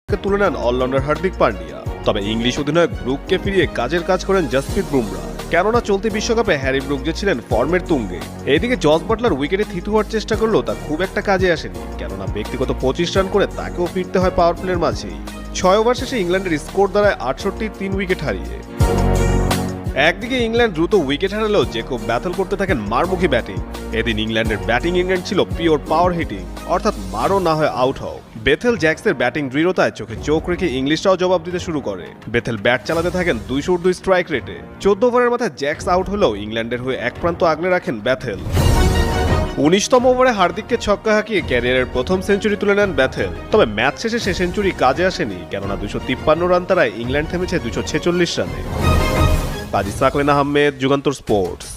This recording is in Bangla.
তুলে নেন অলরাউন্ডার হার্দিক পান্ডিয়া। তবে ইংলিশ অধিনায়ক ব্রুককে ফিরিয়ে কাজের কাজ করেন জসপ্রীত বুমরা। কেননা চলতি বিশ্বকাপে হ্যারি ব্রুক যে ছিলেন ফর্মের তুঙ্গে। এদিকে জস বাটলার উইকেটে থিতু হওয়ার চেষ্টা করলেও তা খুব একটা কাজে আসেনি, কেননা ব্যক্তিগত 25 রান করে তাকেও ফিরতে হয় পাওয়ার প্লের মাঝেই। 6 ওভার শেষে ইংল্যান্ডের স্কোর দাঁড়ায় 68, 3 উইকেট হারিয়ে। একদিকে ইংল্যান্ড দ্রুত উইকেট হারালেও জেকব ব্যাটল করতে থাকেন মারমুখী ব্যাটিং। এদিন ইংল্যান্ডের ব্যাটিং ইংল্যান্ড ছিল পিওর পাওয়ার হিটিং, অর্থাৎ মারো না হয় আউট হও। বেথেল জ্যাক্সের ব্যাটিং দৃঢ়তায় চোখে চোখ রেখে ইংলিশরাও জবাব দিতে শুরু করে। বেথেল ব্যাট চালাতে থাকেন 202 স্ট্রাইক রেটে। 14 ওভারের মাথায় জ্যাক্স আউট হলেও ইংল্যান্ডের হয়ে এক প্রান্ত আগলে রাখেন বেথেল। 19তম ওভারে হার্দিককে ছক্কা হাঁকিয়ে ক্যারিয়ারের প্রথম সেঞ্চুরি তুলে নেন বেথেল। তবে ম্যাচ শেষে সে সেঞ্চুরি কাজে আসেনি, কেননা 253 রান তারায় ইংল্যান্ড থেমেছে 246 রানে। কাজী সাকলেন আহমেদ, যুগান্তর স্পোর্টস।